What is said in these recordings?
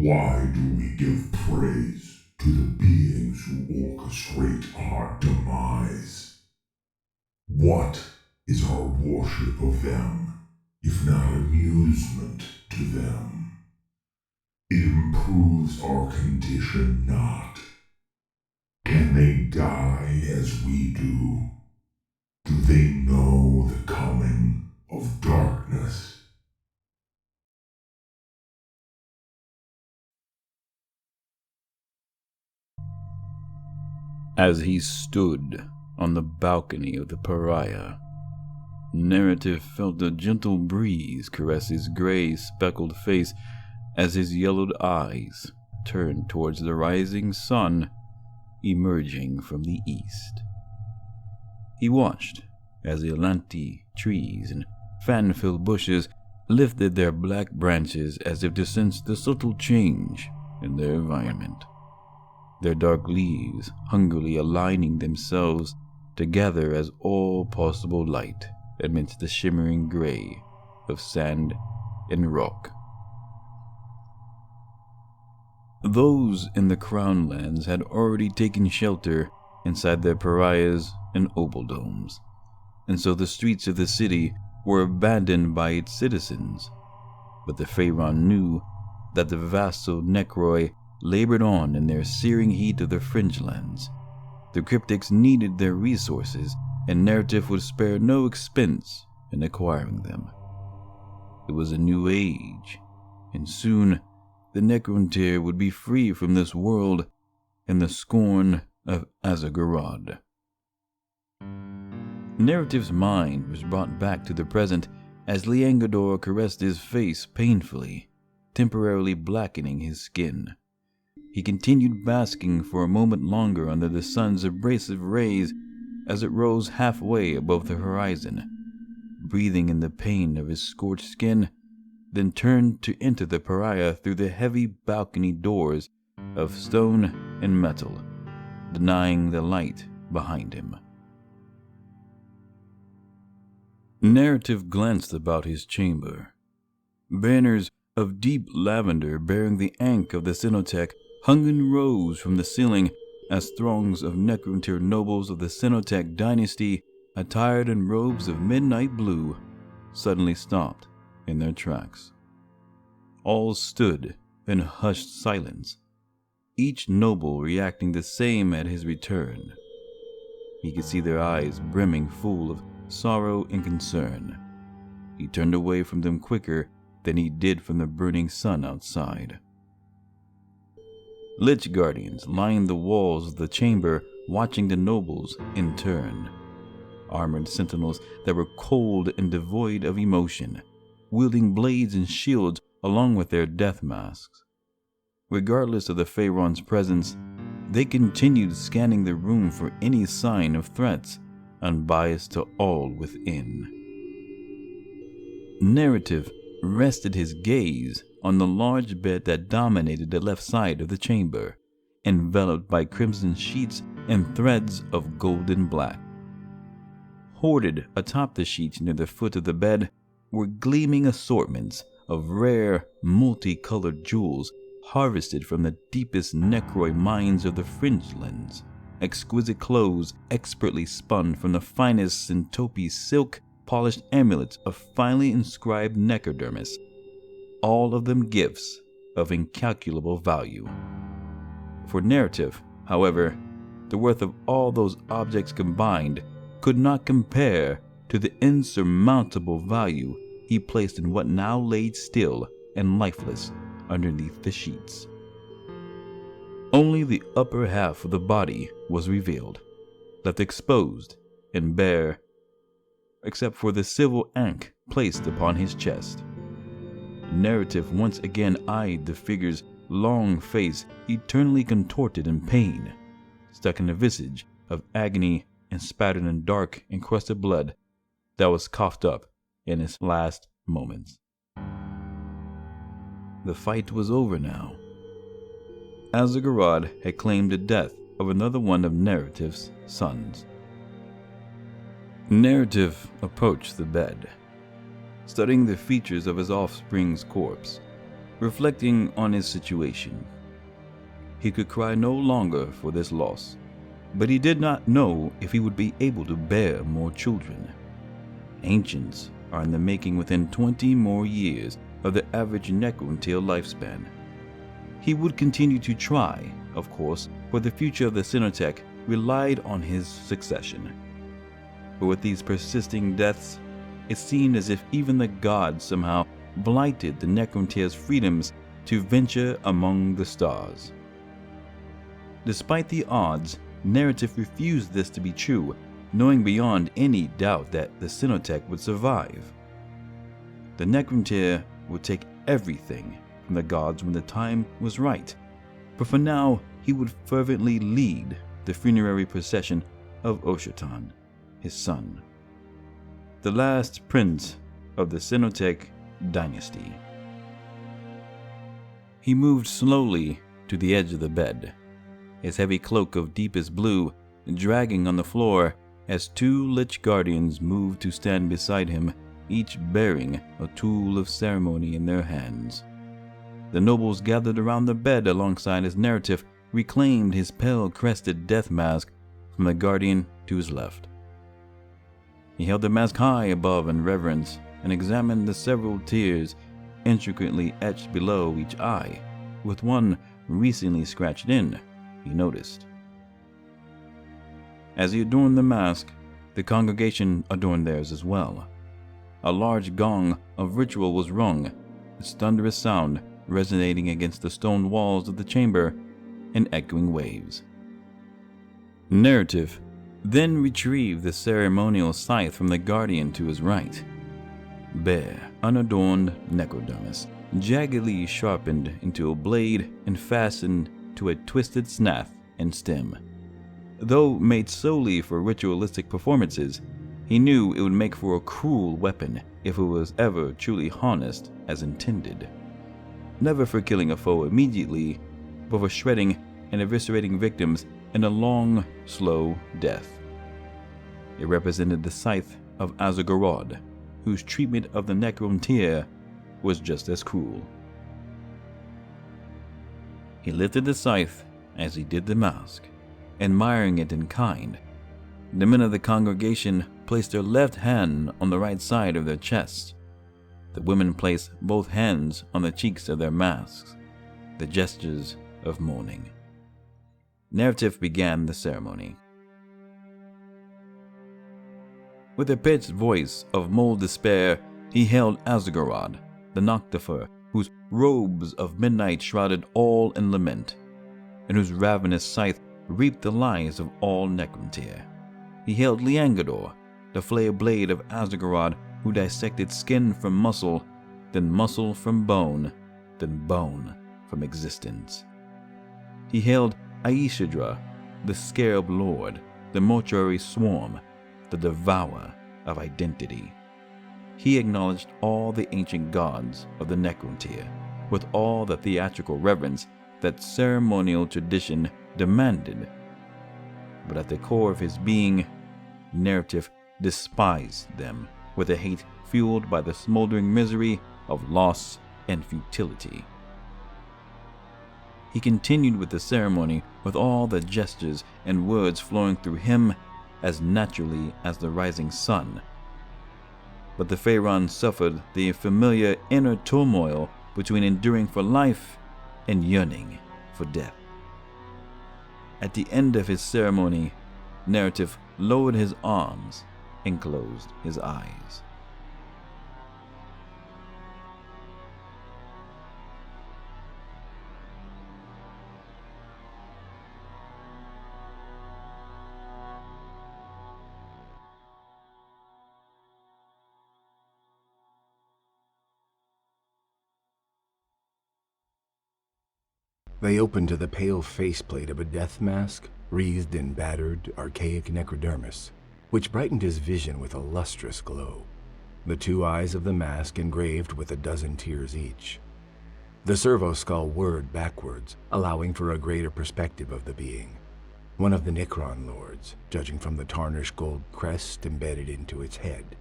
Why do we give praise to the beings who orchestrate our demise? What is our worship of them, if not amusement to them? It improves our condition not. Can they die as we do? Do they know the coming of darkness? As he stood on the balcony of the Pariah, Nariteph felt a gentle breeze caress his gray, speckled face as his yellowed eyes turned towards the rising sun emerging from the east. He watched as the Atlanti trees and fan-filled bushes lifted their black branches as if to sense the subtle change in their environment, their dark leaves hungrily aligning themselves to gather as all possible light amidst the shimmering gray of sand and rock. Those in the Crown Lands had already taken shelter inside their pariahs and obeldomes, and so the streets of the city were abandoned by its citizens. But the Pharaon knew that the vassal necroi labored on in their searing heat of the fringelands. The cryptics needed their resources, and Nariteph would spare no expense in acquiring them. It was a new age, and soon the necrontyr would be free from this world and the scorn of Azagorod. Naritev's mind was brought back to the present as Liangador caressed his face painfully, temporarily blackening his skin. He continued basking for a moment longer under the sun's abrasive rays as it rose halfway above the horizon, breathing in the pain of his scorched skin, then turned to enter the pariah through the heavy balcony doors of stone and metal, denying the light behind him. Nariteph glanced about his chamber. Banners of deep lavender bearing the ankh of the Cenotech hung in rows from the ceiling as throngs of necrontyr nobles of the Cenotech dynasty, attired in robes of midnight blue, suddenly stopped in their tracks. All stood in hushed silence, each noble reacting the same at his return. He could see their eyes brimming full of sorrow and concern. He turned away from them quicker than he did from the burning sun outside. Lich guardians lined the walls of the chamber, watching the nobles in turn. Armored sentinels that were cold and devoid of emotion, wielding blades and shields along with their death masks. Regardless of the Pharaon's presence, they continued scanning the room for any sign of threats, unbiased to all within. Nariteph rested his gaze on the large bed that dominated the left side of the chamber, enveloped by crimson sheets and threads of golden black. Hoarded atop the sheets near the foot of the bed were gleaming assortments of rare, multicolored jewels harvested from the deepest necroi mines of the fringelands, exquisite clothes expertly spun from the finest Centope silk, polished amulets of finely inscribed necrodermis, all of them gifts of incalculable value. For Nariteph, however, the worth of all those objects combined could not compare to the insurmountable value he placed in what now lay still and lifeless underneath the sheets. Only the upper half of the body was revealed, left exposed and bare, except for the silver ankh placed upon his chest. Nariteph once again eyed the figure's long face, eternally contorted in pain, stuck in a visage of agony and spattered in dark, encrusted blood that was coughed up in its last moments. The fight was over now. Azagorod had claimed the death of another one of Nariteth's sons. Nariteph approached the bed, studying the features of his offspring's corpse. reflecting on his situation. He could cry no longer for this loss, but he did not know if he would be able to bear more children. Ancients are in the making within 20 more years of the average necrontyr lifespan. He would continue to try, of course, for the future of the Cenotech relied on his succession. But with these persisting deaths, it seemed as if even the gods somehow blighted the necrontyr's freedoms to venture among the stars. Despite the odds, Nariteph refused this to be true, knowing beyond any doubt that the Cenotech would survive. The necrontyr would take everything from the gods when the time was right, but for now he would fervently lead the funerary procession of Oshotan, his son, the last prince of the Cenotech dynasty. He moved slowly to the edge of the bed, his heavy cloak of deepest blue dragging on the floor as two Lich Guardians moved to stand beside him, each bearing a tool of ceremony in their hands. The nobles gathered around the bed alongside as Nariteph reclaimed his pale-crested death mask from the guardian to his left. He held the mask high above in reverence and examined the several tears intricately etched below each eye, with one recently scratched in, he noticed. As he adorned the mask, the congregation adorned theirs as well. A large gong of ritual was rung, its thunderous sound resonating against the stone walls of the chamber in echoing waves. Nariteph then retrieved the ceremonial scythe from the guardian to his right. Bare, unadorned necrodermis, jaggedly sharpened into a blade and fastened to a twisted snath and stem. Though made solely for ritualistic performances, he knew it would make for a cruel weapon if it was ever truly harnessed as intended. Never for killing a foe immediately, but for shredding and eviscerating victims in a long, slow death. It represented the scythe of Azagorod, whose treatment of the necrontyr was just as cruel. He lifted the scythe as he did the mask, admiring it in kind. The men of the congregation placed their left hand on the right side of their chests. The women placed both hands on the cheeks of their masks, the gestures of mourning. Nariteph began the ceremony. With a pitched voice of mold despair, he hailed Azagorod, the Noctifer, whose robes of midnight shrouded all in lament, and whose ravenous scythe reaped the lives of all necrontyr. He hailed Liangador, the flail blade of Azagorod, who dissected skin from muscle, then muscle from bone, then bone from existence. He hailed Aishadra, the Scarab Lord, the mortuary swarm, the devourer of identity. He acknowledged all the ancient gods of the necrontyr with all the theatrical reverence that ceremonial tradition demanded. But at the core of his being, Nariteph despised them with a hate fueled by the smoldering misery of loss and futility. He continued with the ceremony with all the gestures and words flowing through him as naturally as the rising sun. But the Pharaon suffered the familiar inner turmoil between enduring for life and yearning for death. At the end of his ceremony, Nariteph lowered his arms and closed his eyes. They opened to the pale faceplate of a death mask, wreathed in battered, archaic necrodermis, which brightened his vision with a lustrous glow. The two eyes of the mask engraved with 12 tears each. The servo skull whirred backwards, allowing for a greater perspective of the being. One of the Necron lords, judging from the tarnished gold crest embedded into its head.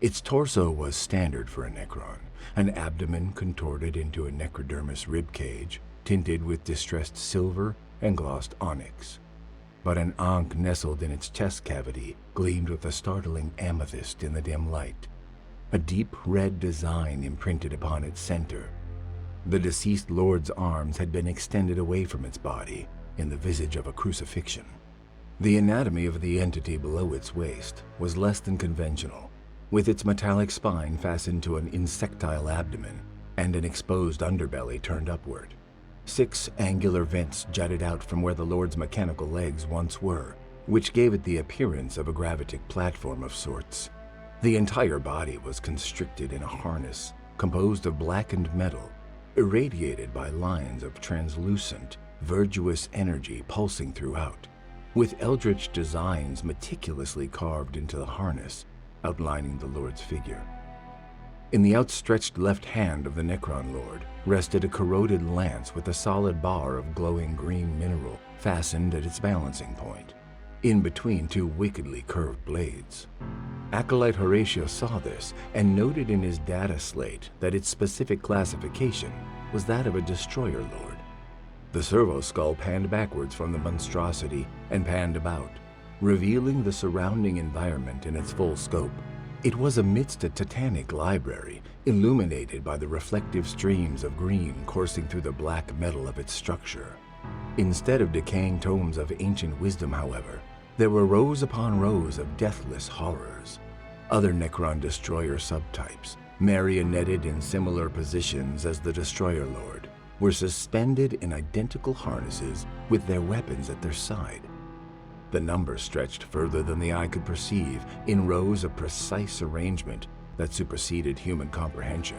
Its torso was standard for a necron, an abdomen contorted into a necrodermis ribcage, tinted with distressed silver and glossed onyx. But an ankh nestled in its chest cavity gleamed with a startling amethyst in the dim light, a deep red design imprinted upon its center. The deceased lord's arms had been extended away from its body in the visage of a crucifixion. The anatomy of the entity below its waist was less than conventional, with its metallic spine fastened to an insectile abdomen and an exposed underbelly turned upward. 6 angular vents jutted out from where the lord's mechanical legs once were, which gave it the appearance of a gravitic platform of sorts. The entire body was constricted in a harness composed of blackened metal, irradiated by lines of translucent, verdurous energy pulsing throughout, with eldritch designs meticulously carved into the harness, outlining the Lord's figure. In the outstretched left hand of the Necron Lord rested a corroded lance with a solid bar of glowing green mineral fastened at its balancing point, in between 2 wickedly curved blades. Acolyte Horatio saw this and noted in his data slate that its specific classification was that of a Destroyer Lord. The servo skull panned backwards from the monstrosity and panned about, revealing the surrounding environment in its full scope. It was amidst a titanic library, illuminated by the reflective streams of green coursing through the black metal of its structure. Instead of decaying tomes of ancient wisdom, however, there were rows upon rows of deathless horrors. Other Necron Destroyer subtypes, marionetted in similar positions as the Destroyer Lord, were suspended in identical harnesses with their weapons at their side. The number stretched further than the eye could perceive, in rows of precise arrangement that superseded human comprehension.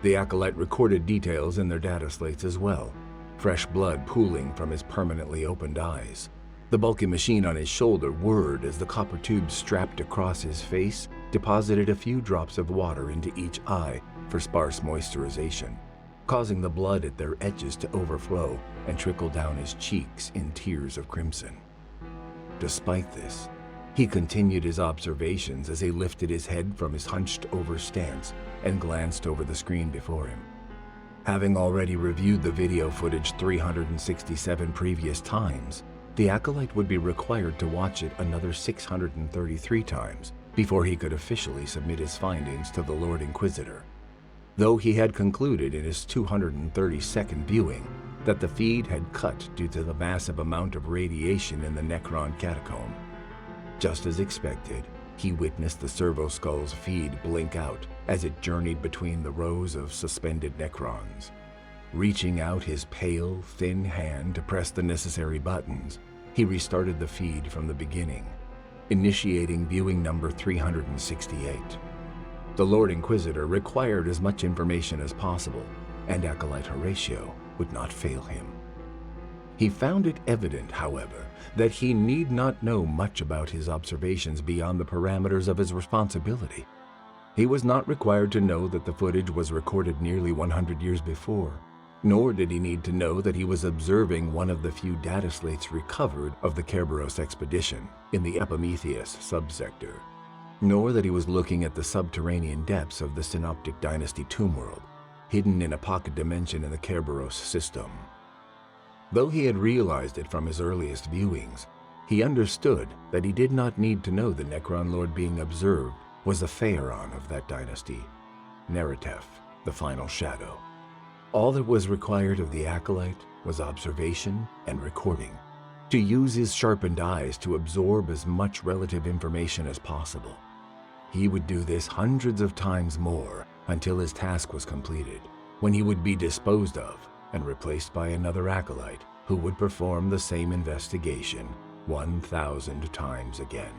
The Acolyte recorded details in their data slates as well, fresh blood pooling from his permanently opened eyes. The bulky machine on his shoulder whirred as the copper tube strapped across his face deposited a few drops of water into each eye for sparse moisturization, causing the blood at their edges to overflow and trickle down his cheeks in tears of crimson. Despite this, he continued his observations as he lifted his head from his hunched-over stance and glanced over the screen before him. Having already reviewed the video footage 367 previous times, the Acolyte would be required to watch it another 633 times before he could officially submit his findings to the Lord Inquisitor, though he had concluded in his 232nd viewing that the feed had cut due to the massive amount of radiation in the Necron catacomb. Just as expected, he witnessed the servo skull's feed blink out as it journeyed between the rows of suspended Necrons. Reaching out his pale, thin hand to press the necessary buttons, he restarted the feed from the beginning, initiating viewing number 368. The Lord Inquisitor required as much information as possible, and Acolyte Horatio would not fail him. He found it evident, however, that he need not know much about his observations beyond the parameters of his responsibility. He was not required to know that the footage was recorded nearly 100 years before, nor did he need to know that he was observing one of the few data slates recovered of the Kerberos expedition in the Epimetheus subsector, nor that he was looking at the subterranean depths of the Synoptic Dynasty tomb world, hidden in a pocket dimension in the Kerberos system. Though he had realized it from his earliest viewings, he understood that he did not need to know the Necron Lord being observed was a Phaeron of that dynasty, Nariteph, the final shadow. All that was required of the Acolyte was observation and recording, to use his sharpened eyes to absorb as much relative information as possible. He would do this hundreds of times more until his task was completed, when he would be disposed of and replaced by another Acolyte who would perform the same investigation 1,000 times again.